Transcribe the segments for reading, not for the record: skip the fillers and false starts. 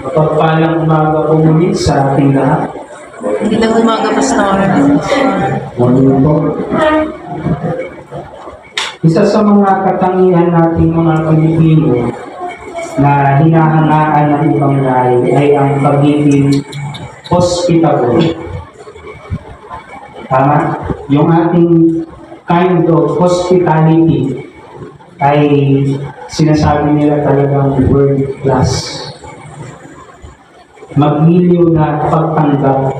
Mapagpalang umaga po muli sa ating lahat. Magandang umaga, Pastor. Morning po. Isa sa mga katangian nating mga Pilipino na hinahangaan ng ibang lahi ay ang pagiging hospitable. Tama? Yung ating kind of hospitality ay sinasabi nila talagang world class. Maghiliw na pagtanggap,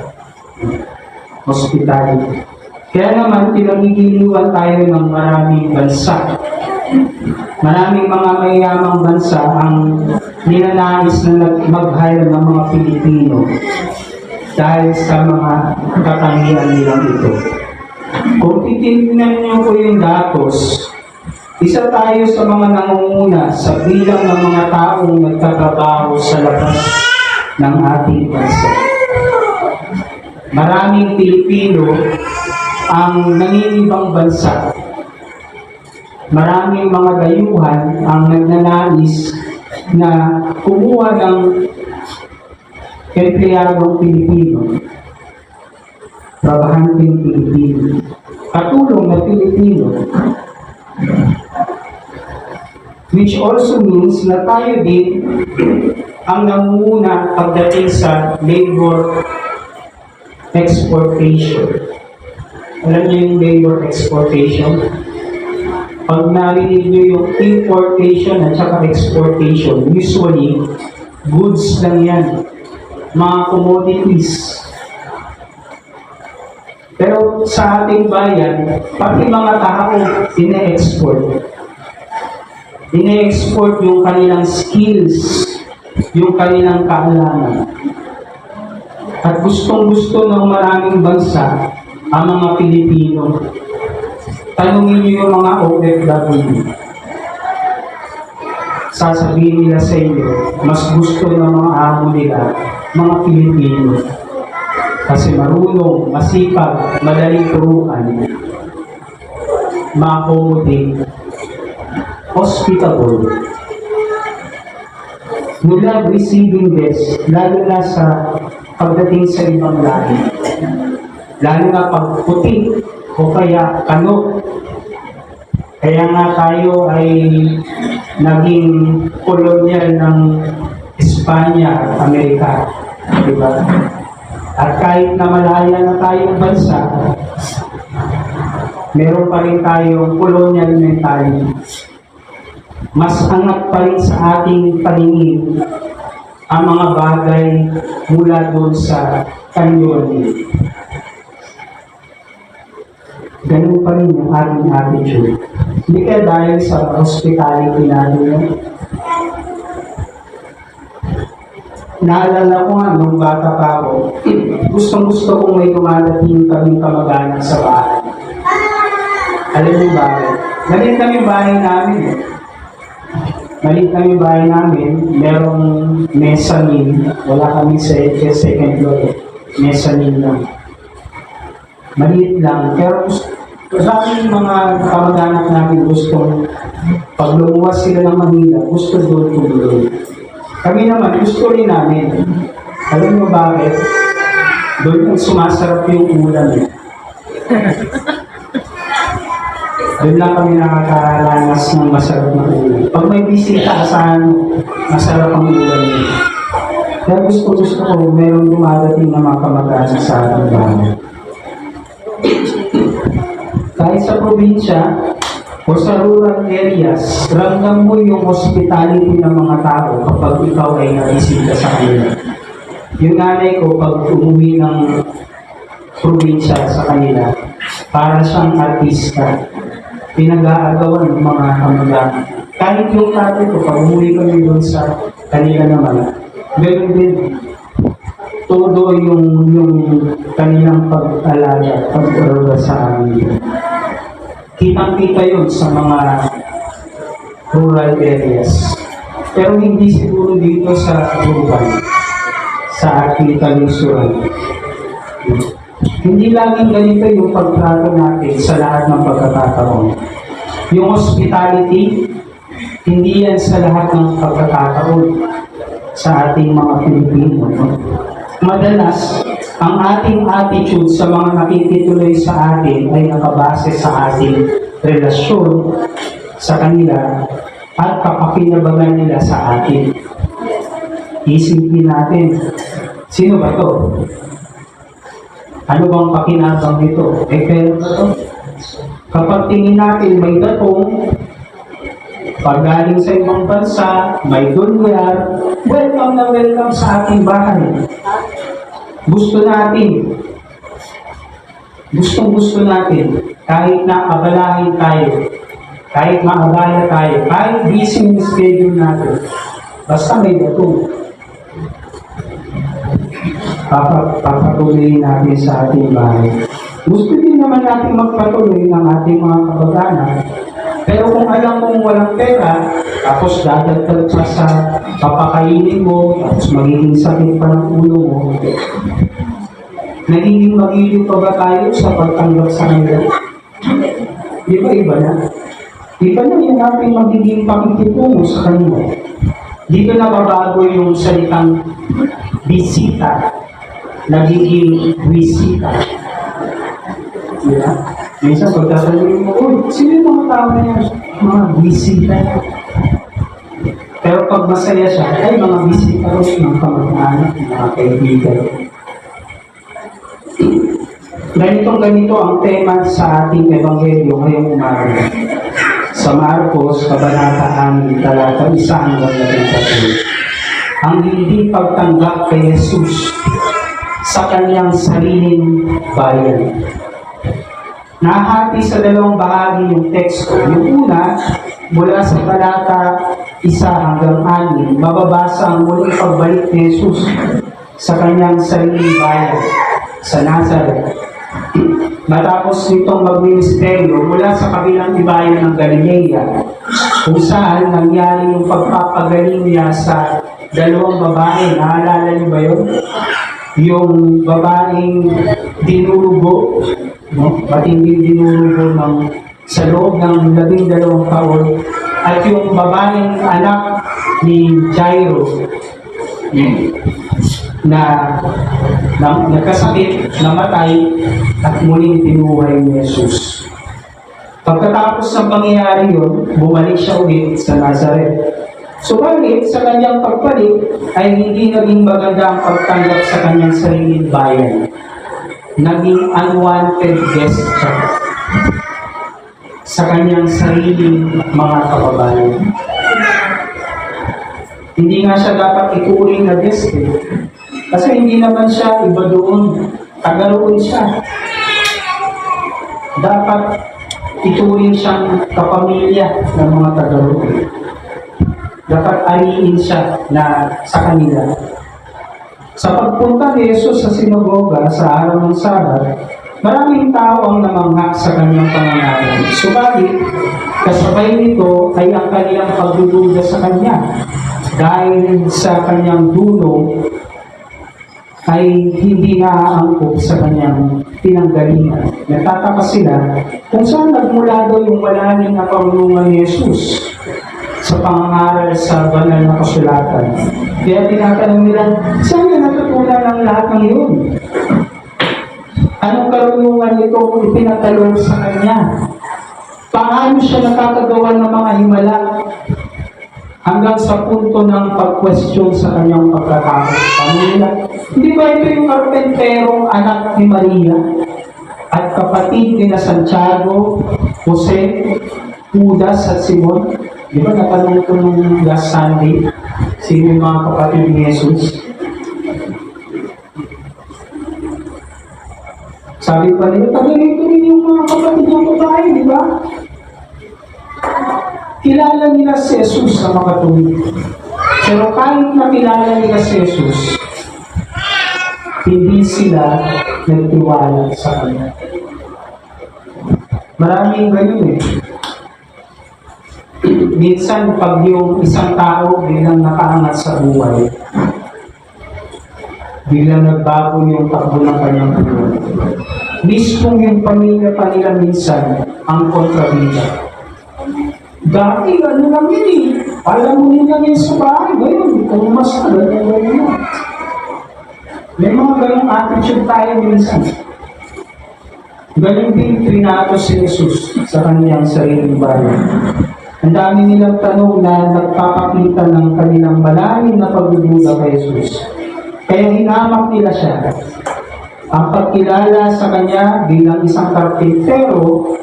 hospitality. Kaya naman, pinagigiliwan tayo ng maraming bansa. Maraming mga mayamang bansa ang ninanais na mag-hire ng mga Pilipino dahil sa mga katangian nilang ito. Kung titignan niyo po yung datos, isa tayo sa mga nangunguna sa bilang ng mga taong nagtatrabaho sa labas ng ating bansa. Maraming Pilipino ang nangingibang bansa. Maraming mga dayuhan ang nagnanais na kumuha ng empleyadong Pilipino, trabahanteng Pilipino, katulong na Pilipino, which also means na tayo din ang nangunguna pagdating sa labor exportation. Alam niyo yung labor exportation? Pag narinig niyo yung importation at saka exportation, usually, goods lang yan. Mga commodities. Pero sa ating bayan, pati mga tao, ine-export. Ine-export yung kanilang skills, yung kanilang kaalaman. At gustong-gusto ng maraming bansa ang mga Pilipino. Tanungin niyo yung mga OFW. Sasabihin nila sa inyo, mas gusto ng mga amo nila, mga Pilipino. Kasi marunong, masipag, madaling turuan, ma-accommodate, hospitable. We love receiving this, lalo na sa pagdating sa ibang lahi. Lalo na pag puti o kaya kano. Kaya nga tayo ay naging kolonyal ng Espanya at Amerika. Diba? At kahit na malaya na tayong bansa, meron pa rin tayong colonial mentality. Mas angat pa rin sa ating paningin ang mga bagay mula doon sa kanyuan. Ganun pa rin yung ating attitude. Hindi kaya dahil sa hospitality natin. Naalala ko nga nung bata pa ako, gustong-gusto kong may dumadating kaming kamag-anak sa bahay. Alam niyo ba? Maliit kami bahay namin. Maliit kami bahay namin, merong mezzanine, wala kami sa second floor, mezzanine lang. Maliit lang, pero sa aking mga kamag-anak namin gustong, pag lumuwas sila ng Manila, gusto doon tumuloy. Kami naman, gusto rin namin. Alam mo bakit? Doon ang sumasarap yung ulam. Doon lang kami nakakaranas ng masarap na ulam. Pag may bisita, asahan masarap ang ulam niya. Kaya gusto ko, meron dumadating na mga kamag-anak sa ating bahay. Kahit sa probinsya o sa rural areas, ramdam mo yung hospitality ng mga tao kapag ikaw ay nakisita sa kanila. Yung nanay ko, pag umuwi ng probinsya sa kanila, para siyang artista, pinag-aagawan ng mga kamag-anak. Kahit yung tatay ko, pag umuwi kami doon sa kanila naman, meron din todo yung kanilang pag-alaga, pag-alaga sa amin. Kitang-kita yun sa mga rural areas. Pero hindi siguro dito sa urban, sa ating kalusuran. Hindi laging ganito yung pagtrato natin sa lahat ng pagkakataon. Yung hospitality, hindi yan sa lahat ng pagkakataon. sa ating mga Pilipino. No? Madalas, ang ating attitude sa mga nakikituloy sa atin ay nakabase sa ating relasyon sa kanila at kapakinabangan nila sa atin. Isipin natin, sino ba to? Ano bang pakinabang nito? Pero ba to? Kapag tingin natin may datong, pag galing sa ibang bansa, may dolyar, welcome na welcome sa ating bahay. Gusto natin, gustong-gusto natin, kahit na abalahin tayo, kahit maabala tayo, kahit busy yung schedule natin, basta may datong. Papatuloy natin sa ating bahay. Gusto din naman natin magpatuloy ng ating mga kabag-anak. Pero kung alam mong walang pera, tapos dadagdag pa sa papakainin mo, tapos magiging sakit pa ng ulo mo, nagiging magiging pa ba tayo sa pagtanggap sa kanila? Di ba iba na? Iba na yung ating magiging pakikitungo sa kanila. Dito na babago yung salitang bisita, nagiging wisita. Diba? Minsan pagtatanungin mo, uy, sino yung mga tao na yan? Mga bisita. Pero pag masaya siya, ay mga bisita rin ng kamag-anak, mga kaibigan. Ganito ang tema sa ating Ebanghelyo ngayong umaga. Sa Marcos, Kabanata 6, talata 1 hanggang 13. Ang hindi pagtanggap kay Jesus sa kanyang sariling bayan. Nahati sa dalawang bahagi yung teksto. Yung una, mula sa talata 1 hanggang 6, mababasa ang muling pagbalik ni Jesus sa kanyang sariling bayan, sa Nazareth. Matapos nitong magministeryo mula sa kabilang ibayan ng Galilea, kung saan nangyari yung pagpapagaling niya sa dalawang babae. Naalala niyo ba yun? Yung babaeng dinurugo, no? Matinding dinurugo sa loob ng 12 taon, at yung babaeng anak ni Jairo na nagkasakit, namatay, at muling tinuhay ni Jesus. Pagkatapos ng pangyayari yun, bumalik siya ulit sa Nazareth. Subalit, sa kanyang pagbalik, ay hindi naging maganda ang pagtanggap sa kanyang sariling bayan. Naging unwanted guest siya sa kanyang sariling mga kababayan. Hindi nga siya dapat ituring na guest eh. Kasi hindi naman siya iba doon. Taga-roon siya. Dapat ituring siyang kapamilya ng mga taga-roon. Dapat aliin siya na sa kanila. Sa pagpunta ni Jesus sa sinagoga sa araw ng Sabat, maraming tao ang namangha sa kanyang pangangaral. Subalit, kasabay nito ay ang kanilang pagdududa sa kanya. Dahil sa kanyang dulo ay hindi naaangkop sa kanyang pinanggalingan. Nagtataka sila kung saan nagmula daw yung malalim na karunungan ni Jesus sa pangangaral sa banal na kasulatan. Kaya tinatanong nila, saan niya natutunan ang lahat ng iyon? Anong karunungan ito kung ipinatalong sa kanya? Paano siya nakakagawa ng mga himala? Hanggang sa punto ng pag-question sa kanyang pagkatapos. Pamilya, hindi ba ito yung karpenterong anak ni Maria at kapatid ni Santiago, Jose, Judas at Simon? Di ba natanong ko nung last Sunday, sino yung mga kapatid ni Jesus? Sabi pa nila, tagalito rin yung mga kapatid ng babae, di ba? Kilala nila si Jesus sa mga tuwid. Pero kahit makilala nila si Jesus, hindi sila nagtiwala sa kanya. Maraming ganyan eh. Minsan, pag yung isang tao bilang nakaangat sa buhay, bilang nagbago yung takbo ng kanyang buhay, mismo yung pamilya pa nila minsan ang kontrabida. Dati, ano lang yun eh. Alam mo nila yan sa bahay. Ngayon, kung mas ganyan. May mga ganong attitude tayo minsan. Galing din trinato si Jesus sa kanyang sariling bahay. Ang dami nilang tanong na nagpapakita ng kanilang malalim na pagdududa kay Jesus. Kaya hinamak nila siya. Ang pagkilala sa kanya bilang isang karpintero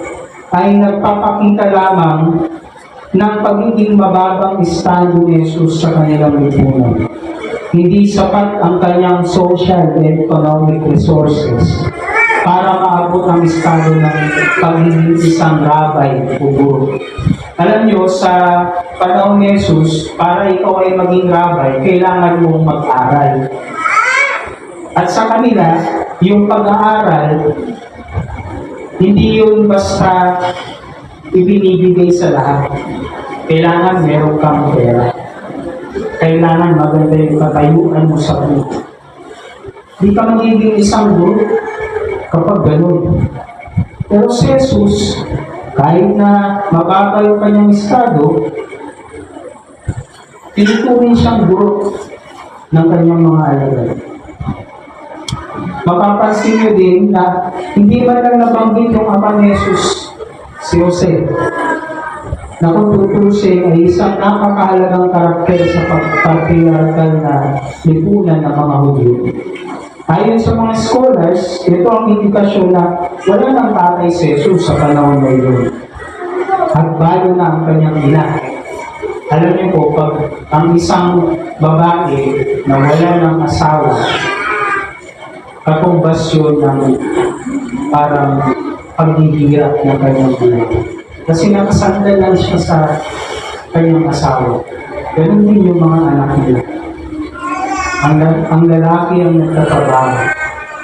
ay nagpapakita lamang ng pagiging mababang estado ni Jesus sa kanilang lipunan. Hindi sapat ang kanyang social and economic resources para maabot ang estado ng pagiging isang rabay o guro. Alam nyo, sa panahon ni Jesus, para ikaw ay maging rabay, kailangan mong mag-aral. At sa kanila, yung pag-aaral, hindi yun basta ibinibigay sa lahat. Kailangan meron kang pera. Kailangan maganda yung katayuan mo sa buhay. Hindi ka magiging isang guro kapag ganun. Pero si Jesus, kahit na mababa yung kanyang estado, tinuturing siyang guro ng kanyang mga alagad. Mapapansin niyo din na hindi man lang nabanggit yung ama ni Jesus, si Jose, na kung tutusin ay isang napakahalagang karakter sa patriarchal na lipunan ng mga Hudyo. Ayon sa mga scholars, ito ang indikasyon na wala nang tatay si Jesus sa panahon na iyon. At bago na ang kanyang ina. Alam niyo po, pag ang isang babae na wala ng asawa, katumbas yun ng parang paghihirap ng kanyang buhay. Kasi nakasandal lang siya sa kanyang asawa. Ganun din yung mga anak nila. Ang lalaki ang nagtatrabaho.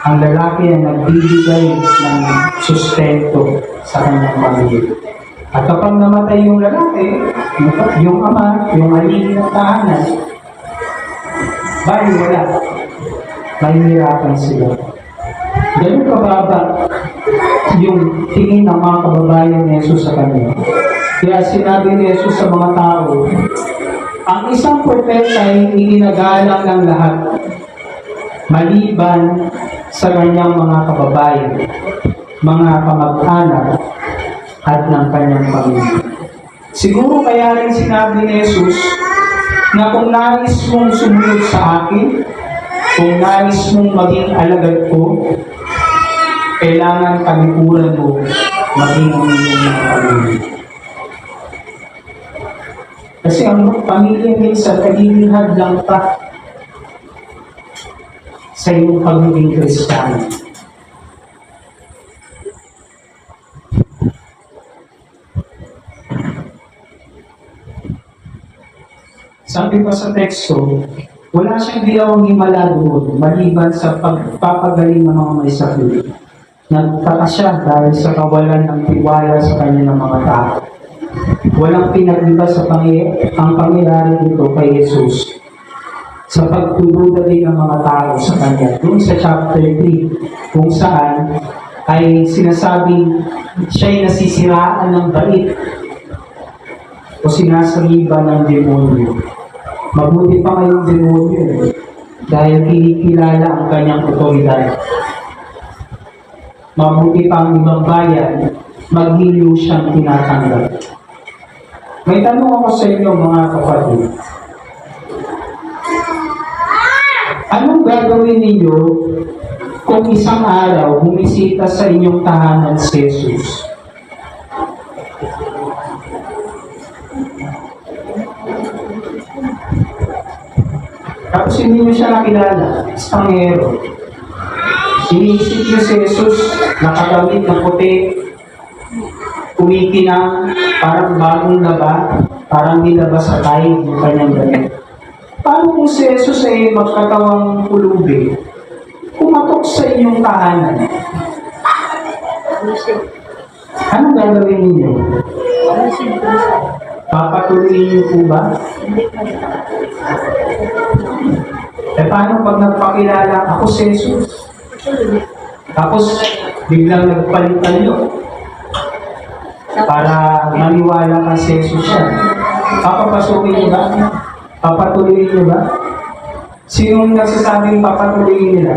Ang lalaki ang nagbibigay ng sustento sa kanyang pamilya. At kapag namatay yung lalaki, yung ama, yung aligi ng tahanan, bali wala. Mahihirapan sila. Ganun kababa yung tingin ng mga kababayan ni Jesus sa kanya. Kaya sinabi ni Jesus sa mga tao, ang isang propeta ay iginagalang ng lahat, maliban sa kanyang mga kababayan, mga kamag-anak, at ng kanyang pamilya. Siguro kaya rin sinabi ni Jesus na kung nais mong sumunod sa akin, kung nais mong maging alagad ko, kailangan kalikuran mo maging ang iyong mga pamilya. Kasi ang pamilya minsan naging hadlang pa sa iyong pagiging Kristiyano. Sabi pa sa teksto, wala siyang ginawang himala doon, maliban sa pagpapagaling ng mga may sakit. Nagtaka siya dahil sa kawalan ng tiwala sa kanya ng mga tao. Walang pinag-iba sa ang pangyayari dito kay Jesus sa pagtududa din ng mga tao sa kanya. Doon sa chapter 3, kung saan ay sinasabing siya'y nasisiraan ng bait o sinasaliba ng demonyo. Mabuti pa ngayong demonyo dahil kinikilala ang kanyang otoridad. Mabuti pa ang ibang bayan, maghiliw siyang tinatanggap. May tanong ako sa inyo mga kapatid. Anong gagawin ninyo kung isang araw bumisita sa inyong tahanan si Jesus? Tapos hindi nyo siya nakilala, Estanghero. Iniisip nyo si Jesus, nakagamit ng puti, kumikinang, parang bagong laba, parang nilaba sa tayo ng kanyang damit. Paano kung si Jesus ay magkatawang pulubi, kumatok sa inyong tahanan? Anong gagawin ninyo? Papatuloy niyo po ba? Paano pag nagpakilala ako si Jesus? Tapos biglang nagpalitan nyo. para maniwala ka sa Jesus siya. Papapasukin niyo ba? Papatuloyin niyo ba? Sinong nagsasabing papatuloyin nila?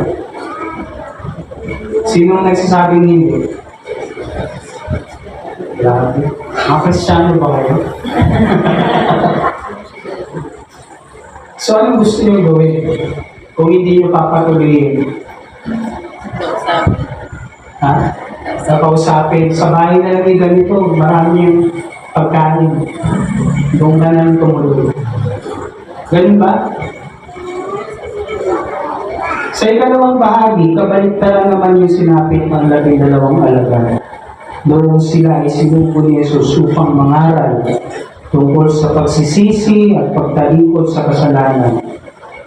Sinong nagsasabing hindi? Grabe. Mga Kristiyano ba kayo? So, anong gusto niyo gawin? Kung hindi niyo papatuloyin? Ha? Nakausapin. Sa bahay na lang ganito, marami yung pagkain. Doon ka lang tumulog. Ganun ba? Sa ikalawang bahagi, kabaliktaran naman yung sinapit ng 12 alagad. Doon sila ay sinubo ni Jesus upang mangaral tungkol sa pagsisisi at pagtalikod sa kasalanan,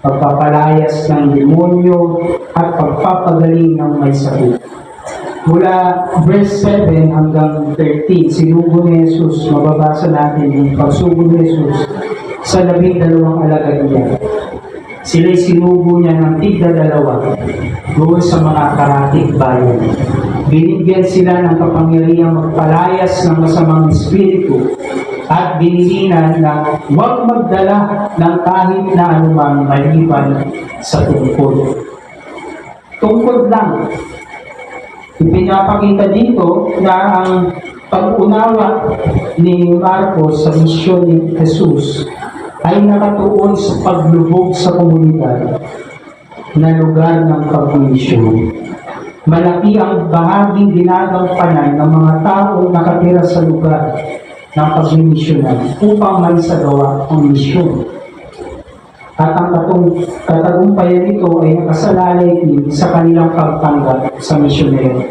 pagpapalayas ng demonyo at pagpapagaling ng may sakit. Mula verse 7 hanggang 13, sinubo ni Jesus, mababasa natin yung pagsubo ni Jesus sa 12 alagad niya. Sila'y sinubo niya ng 12 doon sa mga karatig bayan. Binigyan sila ng kapangyarihang magpalayas ng masamang espiritu at binilinan na huwag magdala ng kahit na anumang maliban sa tungkod. Tungkod lang. Ipinapakita dito na ang pag-unawa ni Marcos sa misyon ni Jesus ay nakatuon sa paglubog sa komunidad na lugar ng pagmisyon. Malaki ang bahaging ginagampanan ng mga taong nakatira sa lugar ng pagmimisyonan upang maisagawa ang misyon. At ang katagumpayan nito ay nakasalalay din sa kanilang pagtanggap sa misyonero.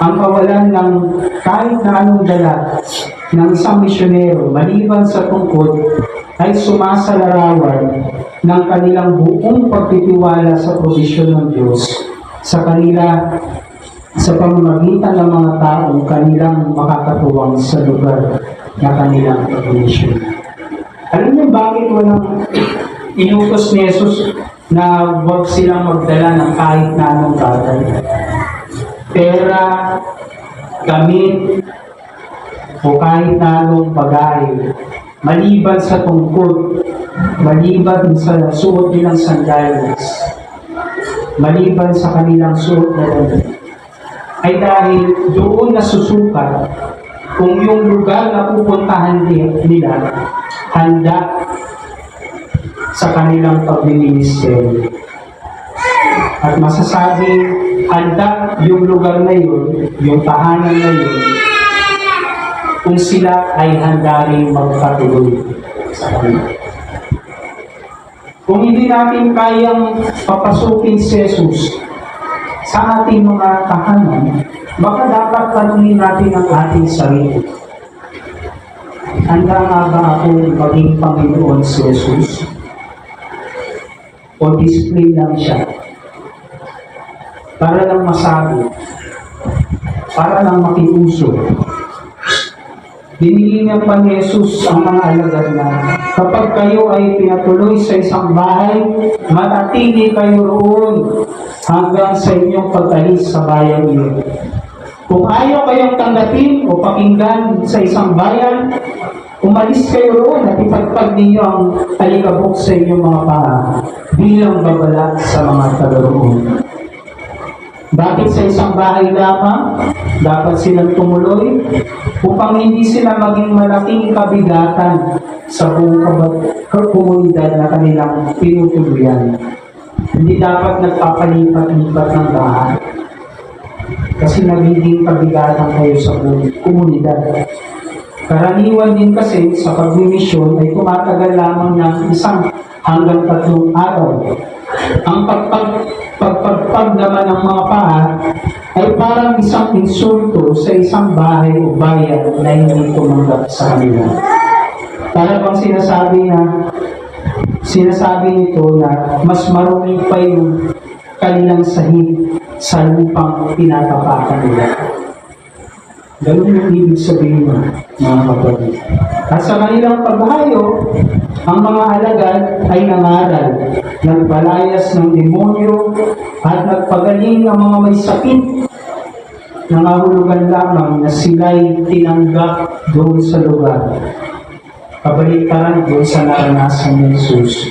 Ang kawalan ng kahit na anong dala ng isang misyonero maliban sa tungkod ay sumasalarawan ng kanilang buong pagtitiwala sa probisyon ng Diyos sa kanila sa pamamagitan ng mga taong kanilang makakatuwang sa lugar na kanilang pagmisyon. Alam niyo bakit walang inutos ni Jesus na huwag silang magdala ng kahit na anong bagay? Pera, gamit, o kahit na anong bagay, maliban sa tungkod, maliban sa suot nilang sandals, maliban sa kanilang suot na damit, ay dahil doon nasusukat kung yung lugar na pupuntahan nila handa sa kanilang pagministeryo. At masasabing handa yung lugar na yun, yung tahanan na yun, kung sila ay handa rin magpatuloy sa kanila. Kung hindi natin kayang papasukin si Jesus sa ating mga tahanan, baka dapat tanungin natin ang ating sarili. Handa nga ba ako maging Panginoon si Jesus? O display lang siya? Para lang masabi, para lang makiuso. Dinilinan pa ni Jesus ang mga alagad na kapag kayo ay pinatuloy sa isang bahay, manatili kayo roon hanggang sa inyong pag-alis sa bayan niyo. Kung ayaw kayong tanggapin o pakinggan sa isang bayan, umalis kayo roon at ipagpag ninyo ang alikabok sa inyong mga paa bilang babala sa mga taga-roon. Bakit sa isang bahay lamang dapat silang tumuloy upang hindi sila maging malaking kabigatan sa buong komunidad na kanilang pinutuluyan. Hindi dapat nagpapalipat-lipat ng bahay kasi nagiging kabigatan kayo sa buong komunidad. Karaniwan din kasi sa pagmimisyon ay tumatagal lamang ng 1 hanggang 3 araw. Ang pagpagpag naman ng mga paa ay parang isang insulto sa isang bahay o bayan na hindi tumanggap sa kanila. Para bang sinasabi nito na mas marumi pa yung kanilang sahig sa lupang tinatapakan nila. Ganun yung ibig sabihin mga kapatid. At sa kanilang paghahayo, ang mga alagad ay nangaral, nagpalayas ng demonyo at nagpagaling ng mga may sakit. nangahulugan lamang na sila'y tinanggap doon sa lugar. Kabaliktaran doon sa naranasan ni Jesus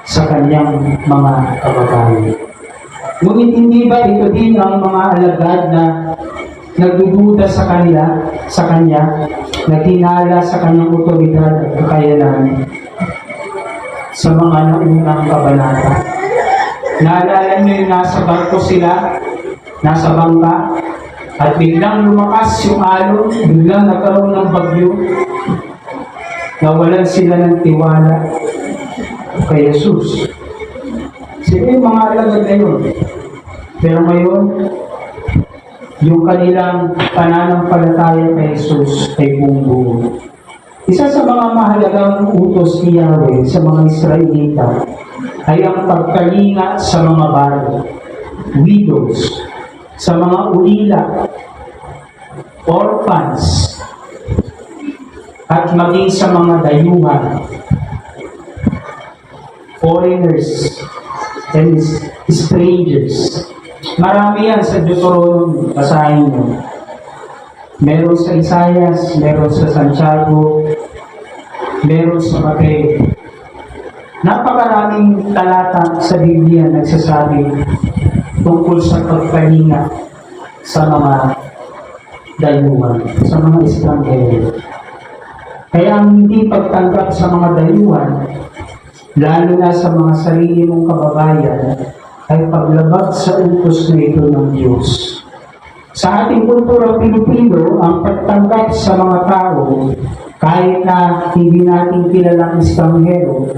sa kanyang mga kababayan. Ngunit hindi ba ito din ang mga alagad na nagdududa sa kanya, naghinala sa kanyang otoridad at kakayanan sa mga naunang kabanata? Naalala niyo yung nasa barko sila, nasa bangka, at biglang lumakas yung alon, biglang nagkaroon ng bagyo, nawalan sila ng tiwala kay Jesus. Sila yung mga alagad na yun. Pero ngayon, yung kanilang pananampalataya kay Jesus ay buong-buo. Isa sa mga mahalagang utos ni Yahweh sa mga Israelita ay ang pagkalinga sa mga baro, widows, sa mga ulila, orphans, at maging sa mga dayuhan, foreigners, and strangers. Marami yan sa Deuteronomy, basahin mo. Meron sa Isaias, meron sa Santiago, meron sa Mateo. Napakaraming talata sa Biblia nagsasabi tungkol sa pagpahinga sa mga dayuhan, sa mga estranghero. Kaya ang hindi pagtanggap sa mga dayuhan, lalo na sa mga sarili mong kababayan, ay paglabag sa utos na ito ng Diyos. Sa ating kultura Pilipino, ang pagtanggap sa mga tao, kahit na hindi natin kilalang estranghero,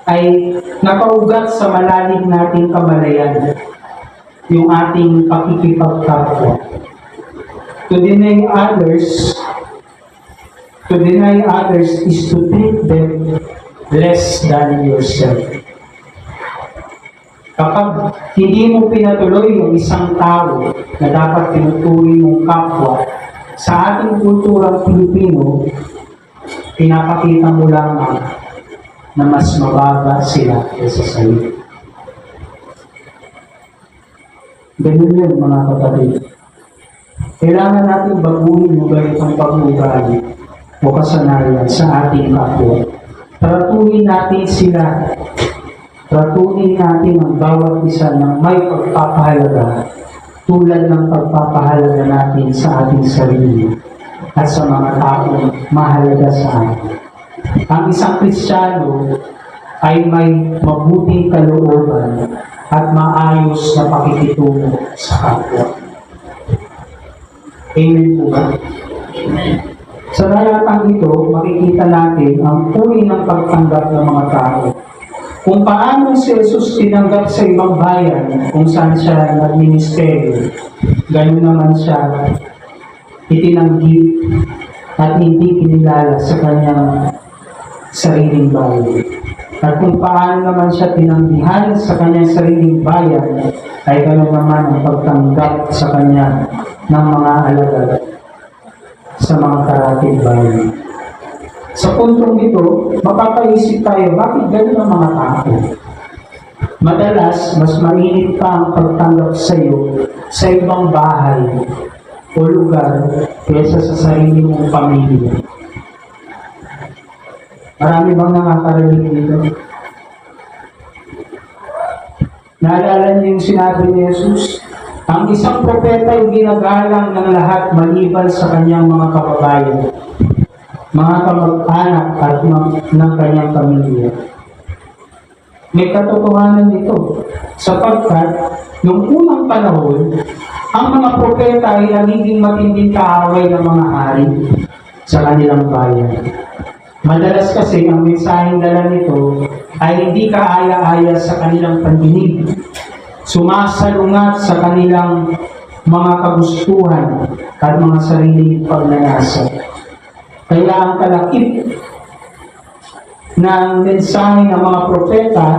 ay nakaugat sa malalim nating kamalayan, yung ating pakikipagkapwa. To deny others is to treat them less than yourself. Kapag hindi mo pinatuloy yung isang tao na dapat tinuturi mong kapwa, sa ating kulturang Pilipino, pinapakita mo lamang na mas mababa sila kaysa sa iyo. Ganun yun, mga kapatid. Kailangan natin baguhin yung ganitong pag-uugali o kasanayan sa ating kapwa. Tratuhin natin sila. Tratuhin natin ang bawat isa ng may pagpapahalaga tulad ng pagpapahalaga natin sa ating sarili at sa mga taong mahalaga sa atin. Ang isang Kristiyano ay may mabuting kalooban at maayos na pakikitungo sa kapwa. Amen po ba? Sa talatang ito, makikita natin ang uri ng pagtanggap ng mga tao. Kung paano si Jesus tinanggap sa ibang bayan kung saan siya nagministeryo, ganoon naman siya itinanggi at hindi kinilala sa kanyang sariling bayan. At kung paano naman siya tinanggihan sa kanyang sariling bayan, ay ganoon naman ang pagtanggap sa kanya ng mga alagad sa mga karatig bayan. Sa puntong ito, mapapaisip tayo, bakit ganun ang mga tao? Madalas, mas mainit pa ang pagtanggap sa iyo sa ibang bahay o lugar kaysa sa sarili mong pamilya. Marami bang nakakarinig dito? Naalala niyo yung sinabi ni Jesus? Ang isang propeta ay ginagalang ng lahat maliban sa kanyang mga kababayan, mga kamag-anak at ng kanyang pamilya. May katotohanan nito, sapagkat noong unang panahon, ang mga propeta ay nagiging matinding kaaway ng mga hari sa kanilang bayan. Madalas kasi ang mensaheng dala nito ay hindi kaaya-aya sa kanilang pandinig, sumasalungat sa kanilang mga kagustuhan at mga sariling pagnanasa. Kaya ang kalakip ng mensahe ng mga propeta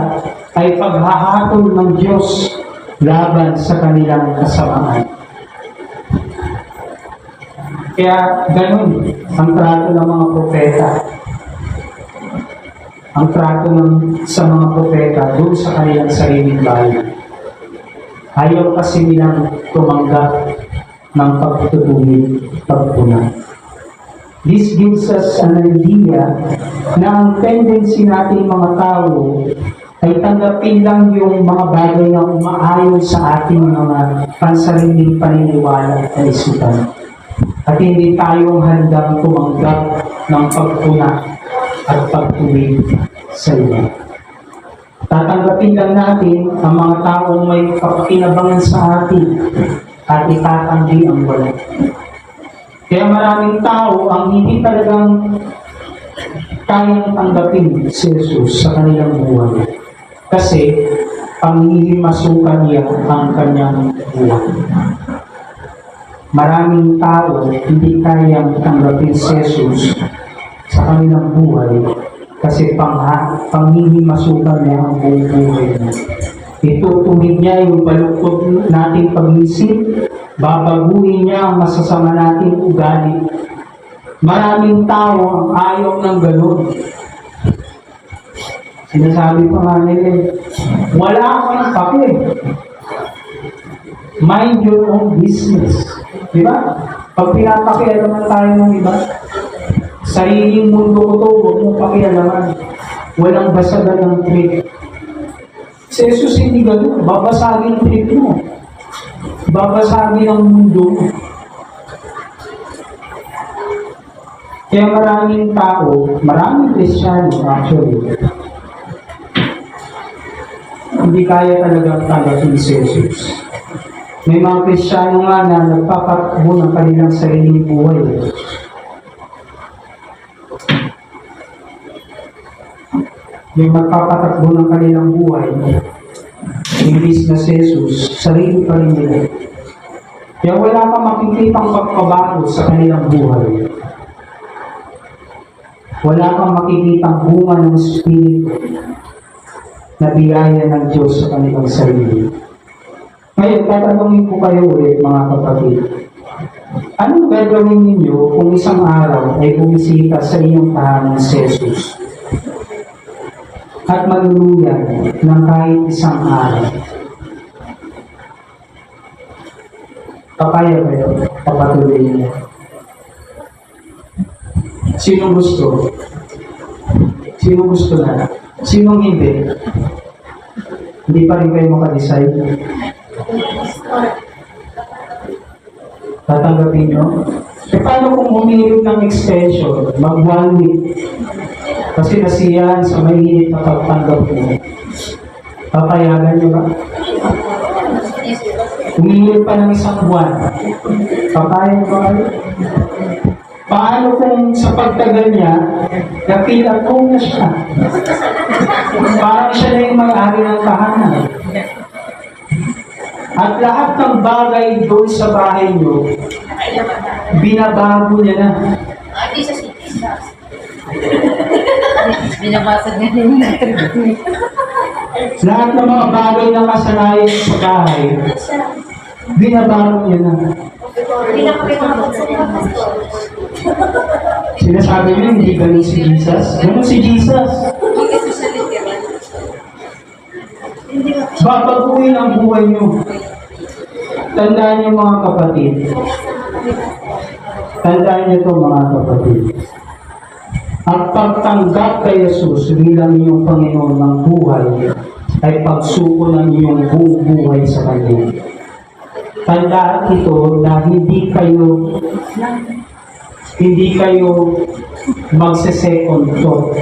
ay paghahatol ng Diyos laban sa kanilang kasamaan. Kaya ganun ang trato ng mga propeta. Ang trato sa mga propeta doon sa kanilang sariling bayan. Ayaw kasi nilang tumanggap ng pagtutuwid, pagpuna. This gives us an idea na ang tendency nating mga tao ay tanggapin lang yung mga bagay na umaayon sa ating mga pansariling paniniwala at kaisipan. At hindi tayong handang tumanggap ng pagpuna at pagtuwid sa iba. Tatanggapin lang natin ang mga taong may kapakinabangan sa atin at itatanggi ang wala. Kaya maraming tao ang hindi talagang kayang tanggapin si Jesus sa kanilang buhay. Kasi panghihimasukan niya ang kanyang buhay. Maraming tao hindi kayang tanggapin si Jesus sa kanilang buhay kasi panghihimasukan niya ang buong buhay niya. Itutuwid niya yung baluktot nating pag-isip, babaguhin niya ang masasama nating ugali. Maraming tao ang ayaw ng ganun. Sinasabi pa nga nila, wala kang pake. Mind your own business. Diba? Pag pinapakialaman tayo ng iba, sariling mundo ko to, huwag mong pakialaman. Walang basagan ng trip. Si Jesus hindi ganun. Babasagin trip mo. Babasagin ang mundo mo. Kaya maraming tao, maraming Kristiyano actually, hindi kaya talaga tanggapin si Jesus. May mga Kristiyano nga na nagpapatakbo ng kanilang sariling buhay. Yung magpapatakbo ng kanilang buhay, imbis na si Jesus, sarili pa rin nila. Kaya wala kang makikitang pagpabago sa kanilang buhay. Wala kang makikitang bunga ng Espiritu na biyaya ng Diyos sa kanilang sarili. Ngayon, tatanungin ko kayo ulit mga kapatid. Anong gagawin ninyo kung isang araw ay bumisita sa inyong tahanan si Jesus at maluluyan ng kahit isang araw? Papaya kayo, papatuloy niyo. Sinong gusto? Sinong gusto na? Sinong hindi? Hindi pa rin kayo makadecide? Tatanggapin nyo? E paano kung humingi ng extension? Mag 1 week? Kasi nasiyahan sa mainit na pagtanggap mo. Papayagan nyo ba? Humingi pa ng 1 buwan. Papayag ba kayo? Paano kung sa pagtagal niya, nakita ko na siya? Parang siya na yung may-ari ng tahanan. At lahat ng bagay doon sa bahay niyo, binabago niya na. Binabasag niya din yung Lahat ng mga bagay na kasanayan sa bahay, binabago niya na. Sinasabi niyo, hindi ganun si Jesus? Ganun si Jesus. Babaguhin ang buhay niyo. Tandaan niyo mga kapatid. Tandaan niyo ito mga kapatid. Ang pagtanggap kay Jesus bilang iyong Panginoon ng buhay ay pagsuko ng iyong buong buhay sa Kanya. Tandaan ito na hindi kayo magse-second thought.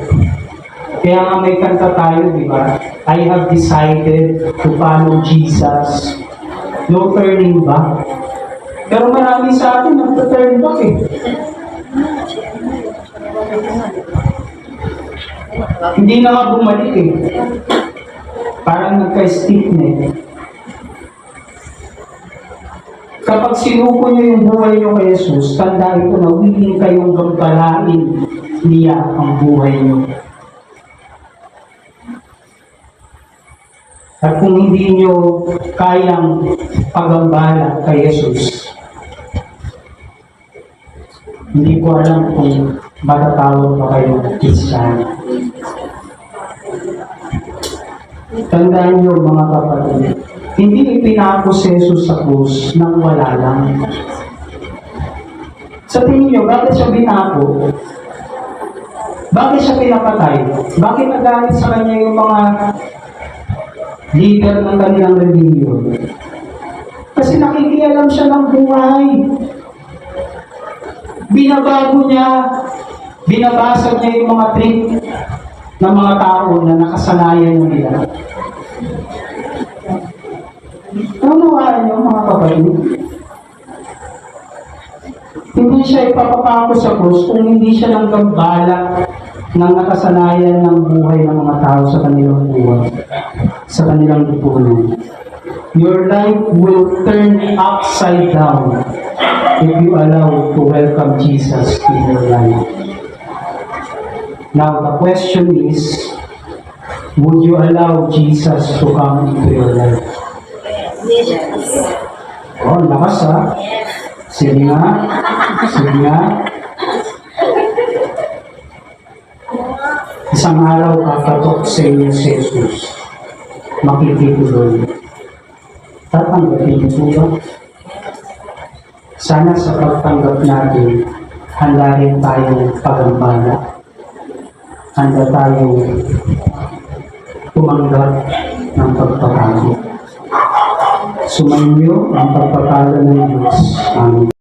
Kaya nga may kanta tayo, di ba? I have decided to follow Jesus. No turning back. Pero marami sa atin nagta-turn back eh. Hindi na nga bumalik eh. Parang nagka-stick na eh. Kapag sinuko niyo yung buhay niyo kay Jesus, tandaan ito na willing kayong gambalain niya ang buhay niyo. At kung hindi niyo kayang pagambala kay Jesus, hindi ko alam kung matatawag pa kayo Kristiyano. Tandaan niyo mga kapatid, hindi ipinako si Jesus sa krus nang wala lang. Sa tingin nyo, bakit siya binako? Bakit siya pinapatay? Bakit nagalit sa kanya yung mga leader ng kanilang religion? Kasi nakikialam siya ng buhay. Binabago niya, binabasag niya yung mga trick ng mga tao na nakasanayan nila. Nanawaan niyo mga kapatid. Hindi siya ipapapako sa krus kung hindi siya nang gambala ng nakasanayan ng buhay ng mga tao sa kanilang buhay, sa kanilang lipunan. Your life will turn upside down if you allow to welcome Jesus in your life. Now, the question is, would you allow Jesus to come into your life? Oh, lakas ha? Sige nga. Sige nga. Isang araw kakatok sa inyo si Jesus. Makikituloy. Tatanggapin niyo po ba? Sana sa pagtanggap natin, handa rin tayong pagambala. Handa tayong tumanggap ng pagpapalo. Sumainyo ang pagpapalo ng Diyos. Amen.